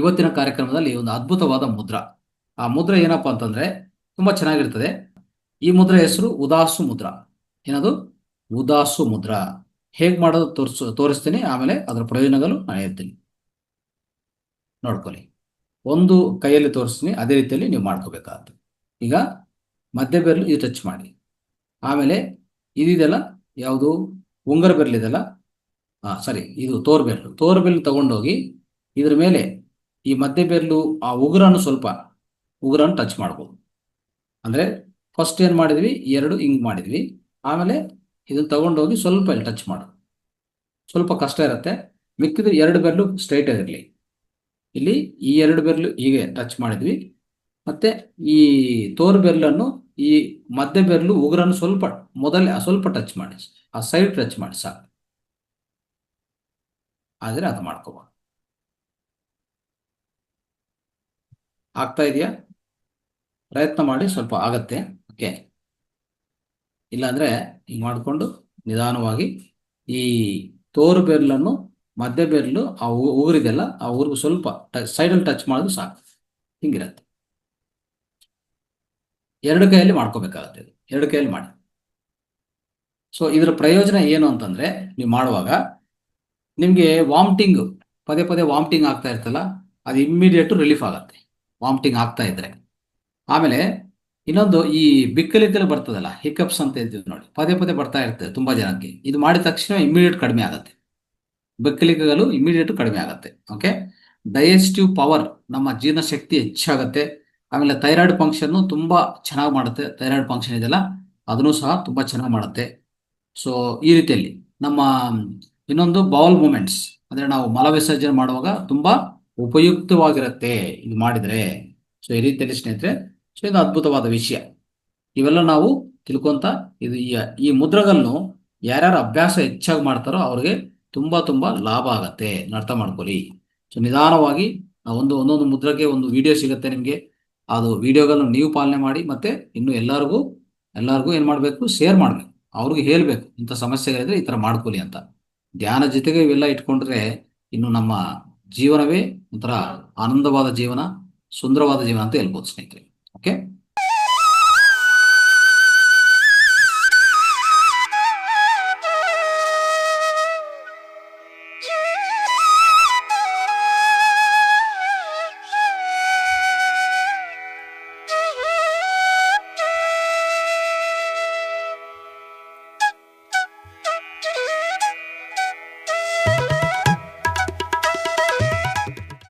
ಇವತ್ತಿನ ಕಾರ್ಯಕ್ರಮದಲ್ಲಿ ಒಂದು ಅದ್ಭುತವಾದ ಮುದ್ರಾ. ಆ ಮುದ್ರೆ ಏನಪ್ಪಾ ಅಂತಂದ್ರೆ ತುಂಬಾ ಚೆನ್ನಾಗಿರ್ತದೆ. ಈ ಮುದ್ರೆ ಹೆಸರು ಉದಾಸು ಮುದ್ರಾ. ಏನದು? ಉದಾಸು ಮುದ್ರಾ. ಹೇಗ್ ಮಾಡೋದು ತೋರಿಸ್ತೀನಿ. ಆಮೇಲೆ ಅದರ ಪ್ರಯೋಜನಗಳು ನಾನು ಹೇಳ್ತೀನಿ, ನೋಡ್ಕೊಳ್ಳಿ. ಒಂದು ಕೈಯಲ್ಲಿ ತೋರಿಸ್ತೀನಿ, ಅದೇ ರೀತಿಯಲ್ಲಿ ನೀವು ಮಾಡ್ಕೋಬೇಕಾಗತ್ತೆ. ಈಗ ಮಧ್ಯ ಬೆರಳು ಇದು ಟಚ್ ಮಾಡಿ. ಆಮೇಲೆ ಇದಿದೆಲ್ಲ ಯಾವುದು? ಉಂಗರ ಬೆರಳಿದೆಲ್ಲ, ಸರಿ, ಇದು ತೋರ್ಬೆರಳು ತಗೊಂಡೋಗಿ ಇದ್ರ ಮೇಲೆ ಈ ಮಧ್ಯ ಬೆರಳು ಆ ಉಗುರನ್ನು ಟಚ್ ಮಾಡ್ಬೋದು. ಅಂದ್ರೆ ಫಸ್ಟ್ ಏನು ಮಾಡಿದ್ವಿ, ಎರಡು ಹಿಂಗ್ ಮಾಡಿದ್ವಿ. ಆಮೇಲೆ ಇದನ್ನ ತಗೊಂಡೋಗಿ ಸ್ವಲ್ಪ ಇಲ್ಲಿ ಟಚ್ ಮಾಡು. ಸ್ವಲ್ಪ ಕಷ್ಟ ಇರುತ್ತೆ. ಮಿಕ್ಕಿದ ಎರಡು ಬೆರಳು ಸ್ಟ್ರೈಟ್ ಆಗಿರಲಿ. ಇಲ್ಲಿ ಈ ಎರಡು ಬೆರಳು ಹೀಗೆ ಟಚ್ ಮಾಡಿದ್ವಿ. ಮತ್ತೆ ಈ ತೋರು ಬೆರಳನ್ನು ಈ ಮಧ್ಯ ಬೆರಳು ಉಗುರನ್ನು ಸ್ವಲ್ಪ ಟಚ್ ಮಾಡಿ, ಆ ಸೈಡ್ ಟಚ್ ಮಾಡಿ ಸಾಕು. ಆದರೆ ಅದು ಮಾಡ್ಕೋಬಹುದು. ಆಗ್ತಾ ಇದೆಯಾ? ಪ್ರಯತ್ನ ಮಾಡಿ, ಸ್ವಲ್ಪ ಆಗತ್ತೆ. ಓಕೆ. ಇಲ್ಲಾಂದ್ರೆ ಹಿಂಗೆ ಮಾಡಿಕೊಂಡು ನಿಧಾನವಾಗಿ ಈ ತೋರು ಬೆರಳನ್ನು ಮಧ್ಯ ಬೆರಳು ಆ ಉಗುರಿದೆಲ್ಲ ಆ ಉಗುರು ಸ್ವಲ್ಪ ಸೈಡಲ್ಲಿ ಟಚ್ ಮಾಡಿದ್ರು ಸಾಕು. ಹಿಂಗಿರತ್ತೆ. ಎರಡು ಕೈಯಲ್ಲಿ ಮಾಡ್ಕೋಬೇಕಾಗತ್ತೆ. ಎರಡು ಕೈಯಲ್ಲಿ ಮಾಡಿ. ಸೊ ಇದರ ಪ್ರಯೋಜನ ಏನು ಅಂತಂದ್ರೆ, ನೀವು ಮಾಡುವಾಗ ನಿಮಗೆ ವಾಮಿಟಿಂಗ್, ಪದೇ ಪದೇ ವಾಮಿಟಿಂಗ್ ಆಗ್ತಾ ಇರ್ತಲ್ಲ, ಅದು ಇಮ್ಮಿಡಿಯೇಟ್ ರಿಲೀಫ್ ಆಗುತ್ತೆ ವಾಮಿಟಿಂಗ್ ಆಗ್ತಾ ಇದ್ರೆ. ಆಮೇಲೆ ಇನ್ನೊಂದು, ಈ ಬಿಕ್ಕಲಿದ್ದಲು ಬರ್ತದಲ್ಲ, ಹಿಕಪ್ಸ್ ಅಂತ ಹೇಳ್ತೀವಿ ನೋಡಿ, ಪದೇ ಪದೇ ಬರ್ತಾ ಇರ್ತದೆ ತುಂಬಾ ಜನಕ್ಕೆ. ಇದು ಮಾಡಿದ ತಕ್ಷಣ ಇಮ್ಮಿಡಿಯೇಟ್ ಕಡಿಮೆ ಆಗುತ್ತೆ. ಬೆಕ್ಕಲಿಗೆಗಳು ಇಮ್ಮಿಡಿಯೇಟ್ ಕಡಿಮೆ ಆಗುತ್ತೆ. ಓಕೆ. ಡೈಜೆಸ್ಟಿವ್ ಪವರ್, ನಮ್ಮ ಜೀರ್ಣಶಕ್ತಿ ಹೆಚ್ಚಾಗುತ್ತೆ. ಆಮೇಲೆ ಥೈರಾಯ್ಡ್ ಫಂಕ್ಷನ್ ತುಂಬಾ ಚೆನ್ನಾಗಿ ಮಾಡುತ್ತೆ. ಥೈರಾಯ್ಡ್ ಫಂಕ್ಷನ್ ಇದೆಲ್ಲ ಅದನ್ನು ಸಹ ತುಂಬಾ ಚೆನ್ನಾಗಿ ಮಾಡುತ್ತೆ. ಸೊ ಈ ರೀತಿಯಲ್ಲಿ ನಮ್ಮ ಇನ್ನೊಂದು ಬೌಲ್ ಮೂಮೆಂಟ್ಸ್, ಅಂದ್ರೆ ನಾವು ಮಲ ವಿಸರ್ಜನೆ ಮಾಡುವಾಗ ತುಂಬಾ ಉಪಯುಕ್ತವಾಗಿರುತ್ತೆ ಇದು ಮಾಡಿದ್ರೆ. ಸೊ ಈ ರೀತಿಯಲ್ಲಿ ಸ್ನೇಹಿತರೆ, ಸೊ ಇದು ಅದ್ಭುತವಾದ ವಿಷಯ. ಇವೆಲ್ಲ ನಾವು ತಿಳ್ಕೊಂತ ಇದು ಈ ಮುದ್ರಗಳನ್ನು ಯಾರ್ಯಾರು ಅಭ್ಯಾಸ ಹೆಚ್ಚಾಗಿ ಮಾಡ್ತಾರೋ ಅವ್ರಿಗೆ ತುಂಬಾ ತುಂಬಾ ಲಾಭ ಆಗತ್ತೆ. ಅರ್ಥ ಮಾಡ್ಕೊಳ್ಳಿ. ಸೊ ನಿಧಾನವಾಗಿ ಒಂದೊಂದು ಮುದ್ರಕ್ಕೆ ಒಂದು ವಿಡಿಯೋ ಸಿಗುತ್ತೆ ನಿಮಗೆ. ಅದು ವಿಡಿಯೋಗಳನ್ನು ನೀವು ಪಾಲನೆ ಮಾಡಿ, ಮತ್ತೆ ಇನ್ನು ಎಲ್ಲರಿಗೂ ಏನ್ ಮಾಡಬೇಕು, ಶೇರ್ ಮಾಡಬೇಕು. ಅವ್ರಿಗೆ ಹೇಳ್ಬೇಕು ಇಂಥ ಸಮಸ್ಯೆಗಳಿದ್ರೆ ಈ ತರ ಮಾಡ್ಕೊಳ್ಳಿ ಅಂತ. ಧ್ಯಾನ ಜೊತೆಗೆ ಇವೆಲ್ಲ ಇಟ್ಕೊಂಡ್ರೆ ಇನ್ನು ನಮ್ಮ ಜೀವನವೇ ಒಂಥರ ಆನಂದವಾದ ಜೀವನ, ಸುಂದರವಾದ ಜೀವನ ಅಂತ ಹೇಳ್ಬೋದು ಸ್ನೇಹಿತರೆ. ಓಕೆ.